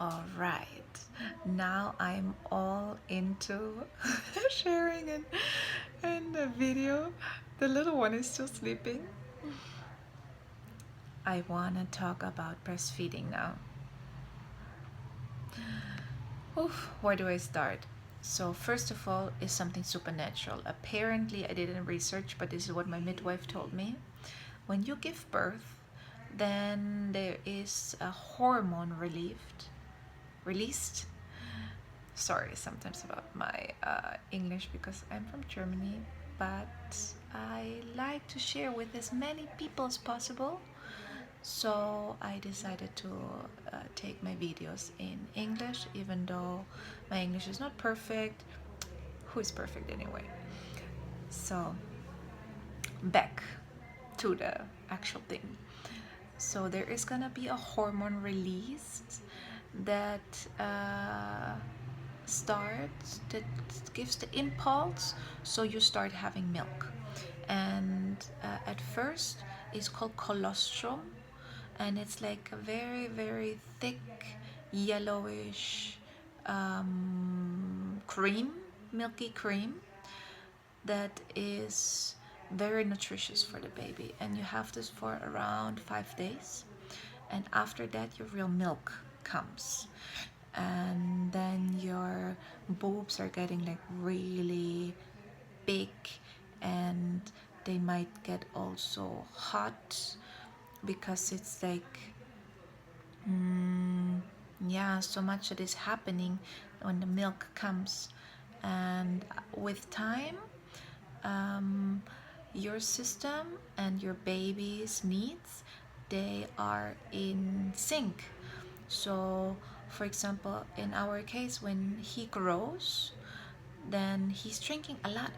All right, now I'm all into sharing and the video. The little one is still sleeping. I want to talk about breastfeeding now. Oof, where do I start? So first of all is something supernatural. Apparently I didn't research, but this is what my midwife told me. When you give birth, then there is a hormone released. Sorry sometimes about my English because I'm from Germany, but I like to share with as many people as possible. So I decided to take my videos in English, even though my English is not perfect. Who is perfect anyway? So back to the actual thing. So there is gonna be a hormone released that that gives the impulse, so you start having milk. And at first it's called colostrum, and it's like a very very thick yellowish cream, milky cream that is very nutritious for the baby, and you have this for around 5 days, and after that your real milk comes, and then your boobs are getting like really big, and they might get also hot because it's like yeah, so much that is happening when the milk comes. And with time, um, your system and your baby's needs, they are in sync. So for example, in our case, when he grows, then he's drinking a lot.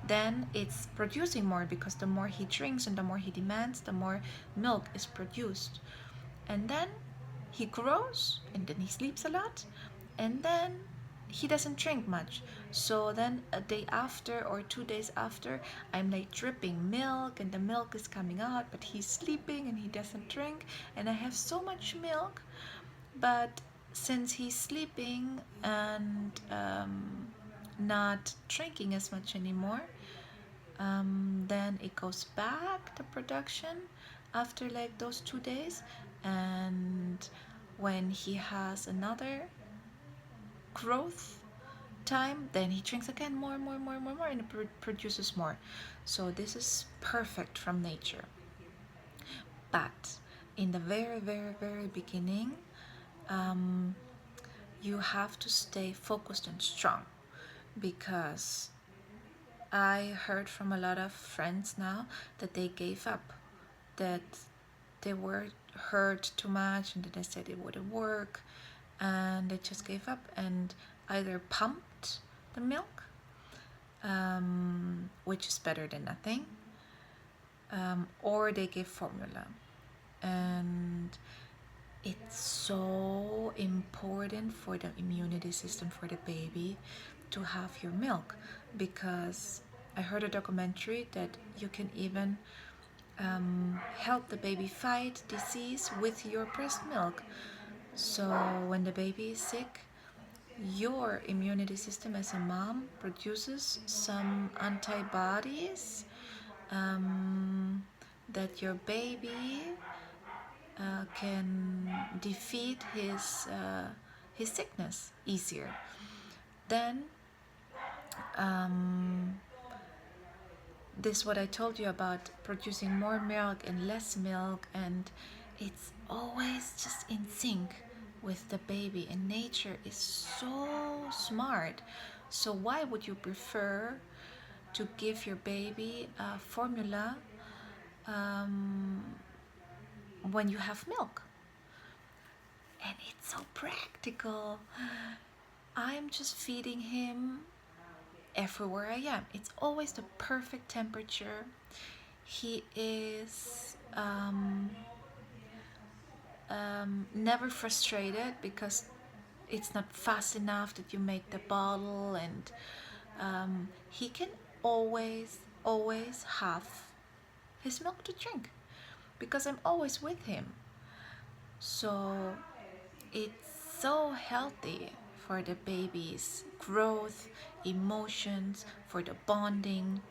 Then it's producing more, because the more he drinks and the more he demands, the more milk is produced. And then he grows, and then he sleeps a lot, and then he doesn't drink much. So then a day after or 2 days after, I'm like dripping milk, and the milk is coming out, but he's sleeping and he doesn't drink, and I have so much milk. But since he's sleeping and not drinking as much anymore, then it goes back to production after like those 2 days. And when he has another growth time, then he drinks again more and more and more and more, and more, and it produces more. So this is perfect from nature. But in the very very very beginning, you have to stay focused and strong, because I heard from a lot of friends now that they gave up, that they were hurt too much, and that they said it wouldn't work, and they just gave up and either pumped the milk, which is better than nothing, or they gave formula. And it's so important for the immunity system for the baby to have your milk, because I heard a documentary that you can even help the baby fight disease with your breast milk. So when the baby is sick, your immunity system as a mom produces some antibodies, that your baby can defeat his sickness easier. Then this is what I told you about producing more milk and less milk, and it's always just in sync with the baby, and nature is so smart. So why would you prefer to give your baby a formula when you have milk? And it's so practical. I'm just feeding him everywhere I am. It's always the perfect temperature. He is never frustrated because it's not fast enough that you make the bottle, and he can always have his milk to drink, because I'm always with him. So it's so healthy for the baby's growth, emotions, for the bonding.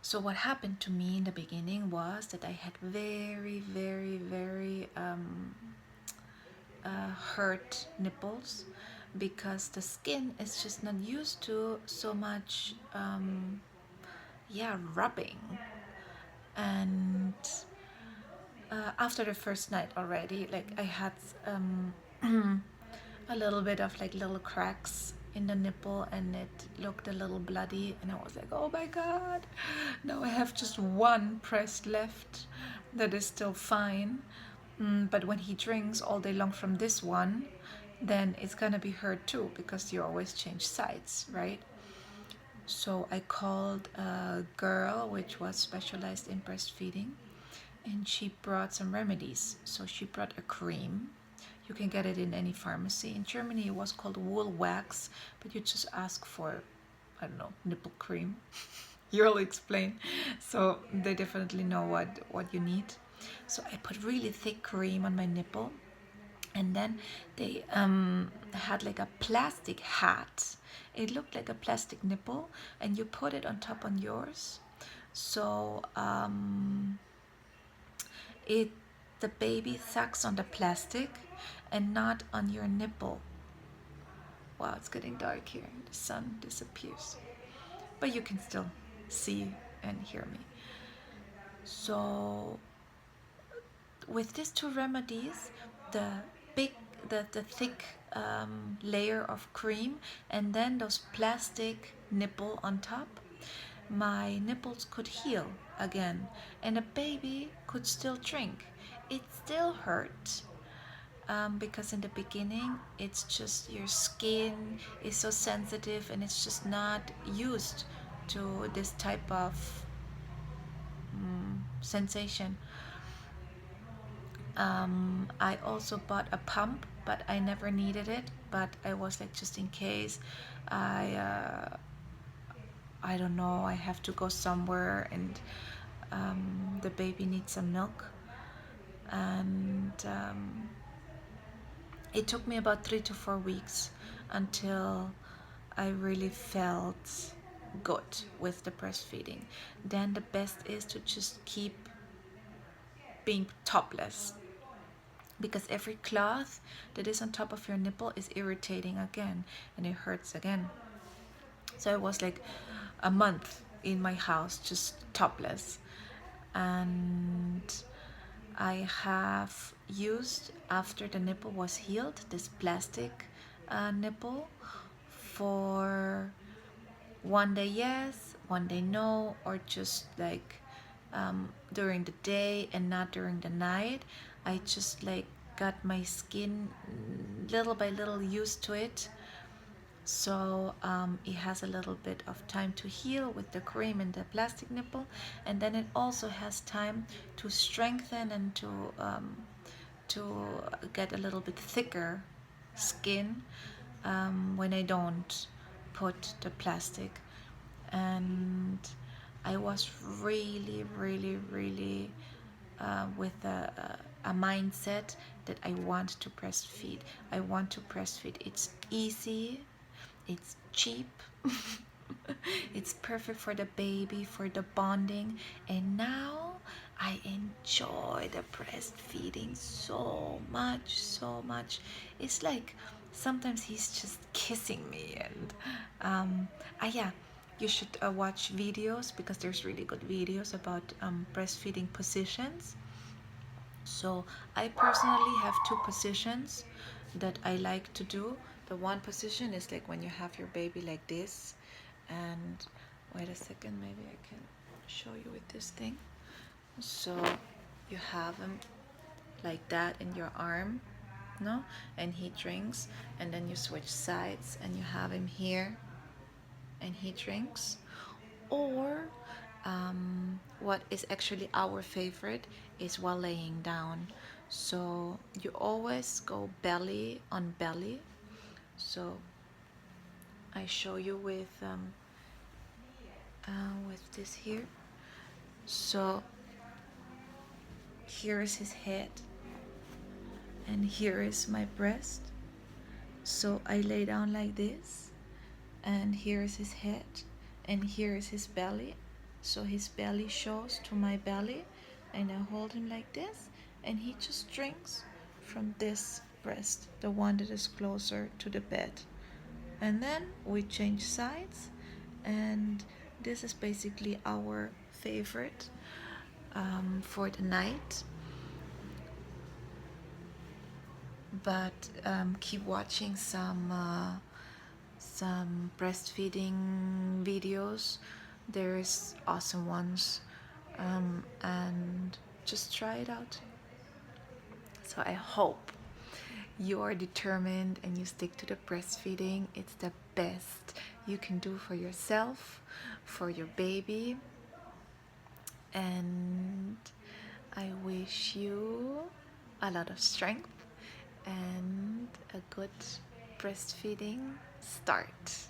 So what happened to me in the beginning was that I had very hurt nipples, because the skin is just not used to so much rubbing. And after the first night already, like I had a little bit of like little cracks in the nipple, and it looked a little bloody, and I was like, oh my god, now I have just one breast left that is still fine. But when he drinks all day long from this one, then it's gonna be hurt too, because you always change sides, right? So I called a girl which was specialized in breastfeeding, and she brought some remedies. So she brought a cream. You can get it in any pharmacy. In Germany, it was called wool wax, but you just ask for, I don't know, nipple cream. You'll explain. So they definitely know what you need. So I put really thick cream on my nipple, and then they had like a plastic hat. It looked like a plastic nipple, and you put it on top on yours. So it the baby sucks on the plastic and not on your nipple. Wow, it's getting dark here. The sun disappears, but you can still see and hear me. So with these two remedies, the big the thick layer of cream, and then those plastic nipple on top, my nipples could heal again, and a baby could still drink. It still hurt, because in the beginning it's just your skin is so sensitive, and it's just not used to this type of sensation. I also bought a pump, but I never needed it. But I was like, just in case, I don't know, I have to go somewhere, and the baby needs some milk. And it took me about 3 to 4 weeks until I really felt good with the breastfeeding. Then the best is to just keep being topless, because every cloth that is on top of your nipple is irritating again, and it hurts again. So it was like a month in my house just topless. And I have used, after the nipple was healed, this plastic nipple for one day yes, one day no, or just like during the day and not during the night. I just like got my skin little by little used to it. So it has a little bit of time to heal with the cream and the plastic nipple, and then it also has time to strengthen and to get a little bit thicker skin when I don't put the plastic. And I was really with a mindset that I want to breastfeed. I want to breastfeed. It's easy, it's cheap, it's perfect for the baby, for the bonding, and now I enjoy the breastfeeding so much, so much. It's like sometimes he's just kissing me, and yeah, you should watch videos, because there's really good videos about breastfeeding positions. So I personally have two positions that I like to do. The one position is like when you have your baby like this, and wait a second, maybe I can show you with this thing. So you have him like that in your arm, no? And he drinks, and then you switch sides and you have him here and he drinks. Or what is actually our favorite is while laying down. So you always go belly on belly. So I show you with this here. So here is his head, and here is my breast. So I lay down like this, and here is his head, and here is his belly. So his belly shows to my belly, and I hold him like this, and he just drinks from this breast, the one that is closer to the bed. And then we change sides, and this is basically our favorite for the night. But keep watching some breastfeeding videos. There's awesome ones, and just try it out. So I hope you are determined and you stick to the breastfeeding. It's the best you can do for yourself, for your baby, and I wish you a lot of strength and a good breastfeeding start.